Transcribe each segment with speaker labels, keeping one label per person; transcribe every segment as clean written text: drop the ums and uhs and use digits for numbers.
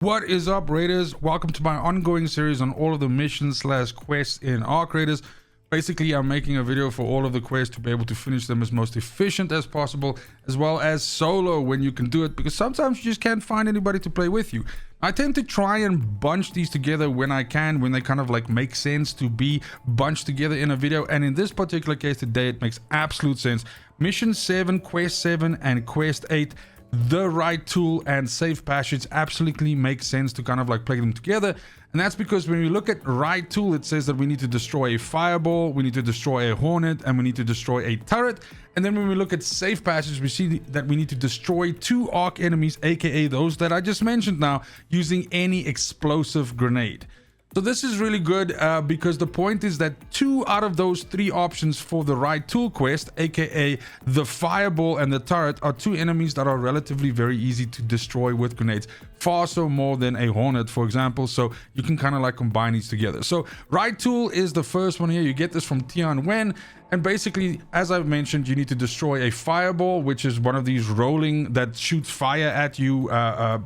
Speaker 1: What is up, Raiders? Welcome to my ongoing series on all of the missions slash quests in Arc Raiders. Basically, I'm making a video for all of the quests to be able to finish them as most efficient as possible, as well as solo when you can do it, because sometimes you just can't find anybody to play with you. I tend to try and bunch these together when I can, when they kind of like make sense to be bunched together in a video. And in this particular case today, it makes absolute sense. Mission 7, Quest 7, and Quest 8. The right tool and safe passage absolutely makes sense to kind of like play them together. And that's because when we look at right tool, it says that we need to destroy a fireball, we need to destroy a hornet, and we need to destroy a turret. And then when we look at safe passage, we see that we need to destroy 2 arc enemies, aka those that I just mentioned now, using any explosive grenade. So this is really good because the point is that 2 out of those 3 options for the right tool quest, aka the fireball and the turret, are 2 enemies that are relatively very easy to destroy with grenades, far so more than a hornet, for example. So you can kind of like combine these together. So right tool is the first one here. You get this from Tian Wen. And basically, as I've mentioned, you need to destroy a fireball, which is one of these rolling that shoots fire at you,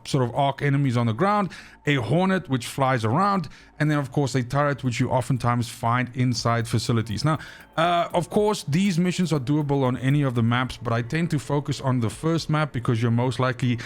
Speaker 1: sort of arc enemies on the ground, a hornet, which flies around, and then, of course, a turret, which you oftentimes find inside facilities. Now, of course, these missions are doable on any of the maps, but I tend to focus on the first map because you're most likely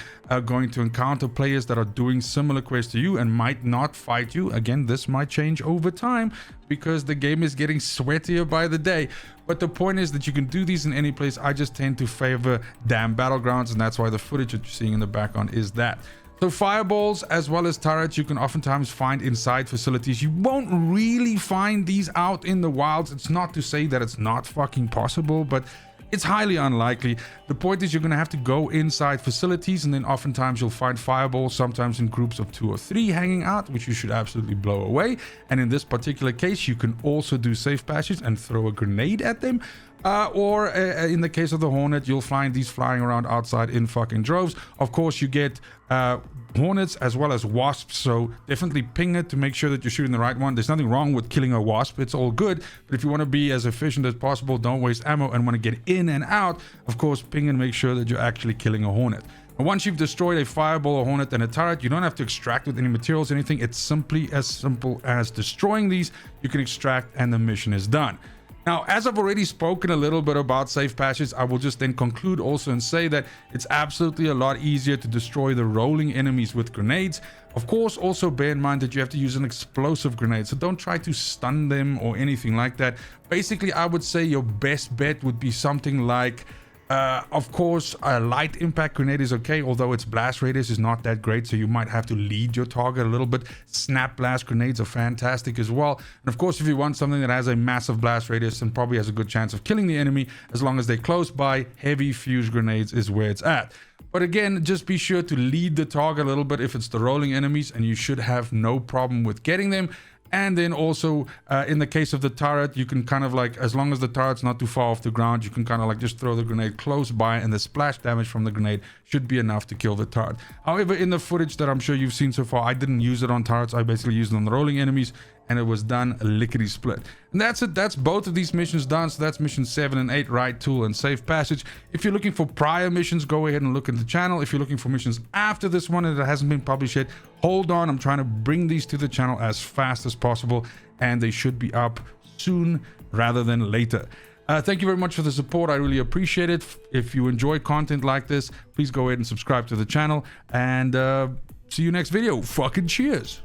Speaker 1: going to encounter players that are doing similar quests to you and might not fight you. Again, this might change over time because the game is getting sweatier by the day. But the point is that you can do these in any place. I just tend to favor damn battlegrounds, and that's why the footage that you're seeing in the background is that. So fireballs as well as turrets you can oftentimes find inside facilities. You won't really find these out in the wilds. It's not to say that it's not fucking possible, but it's highly unlikely. The point is you're going to have to go inside facilities, and then oftentimes you'll find fireballs, sometimes in groups of 2 or 3 hanging out, which you should absolutely blow away. And in this particular case, you can also do safe passage and throw a grenade at them. Or in the case of the hornet, you'll find these flying around outside in fucking droves. Of course, you get hornets as well as wasps, so definitely ping it to make sure that you're shooting the right one. There's nothing wrong with killing a wasp, it's all good, but if you want to be as efficient as possible, don't waste ammo, and want to get in and out, of course, ping and make sure that you're actually killing a hornet. And once you've destroyed a fireball, a hornet, and a turret, you don't have to extract with any materials or anything. It's simply as simple as destroying these. You can extract and the mission is done. Now, as I've already spoken a little bit about safe passage, I will just then conclude also and say that it's absolutely a lot easier to destroy the rolling enemies with grenades. Of course, also bear in mind that you have to use an explosive grenade, so don't try to stun them or anything like that. Basically, I would say your best bet would be something like of course, a light impact grenade is okay, although its blast radius is not that great, so you might have to lead your target a little bit. Snap blast grenades are fantastic as well. And of course, if you want something that has a massive blast radius and probably has a good chance of killing the enemy, as long as they're close by, heavy fuse grenades is where it's at. But again, just be sure to lead the target a little bit if it's the rolling enemies, and you should have no problem with getting them. And then also in the case of the turret, you can kind of like, as long as the turret's not too far off the ground, you can kind of like just throw the grenade close by, and the splash damage from the grenade should be enough to kill the turret. However, in the footage that I'm sure you've seen so far, I didn't use it on turrets. I basically used it on the rolling enemies, and it was done lickety split. And that's it. That's both of these missions done. So that's mission 7 and 8, right tool and safe passage. If you're looking for prior missions, go ahead and look at the channel. If you're looking for missions after this one and it hasn't been published yet, hold on. I'm trying to bring these to the channel as fast as possible, and they should be up soon rather than later. Thank you very much for the support. I really appreciate it. If you enjoy content like this, please go ahead and subscribe to the channel, and see you next video. Fucking cheers.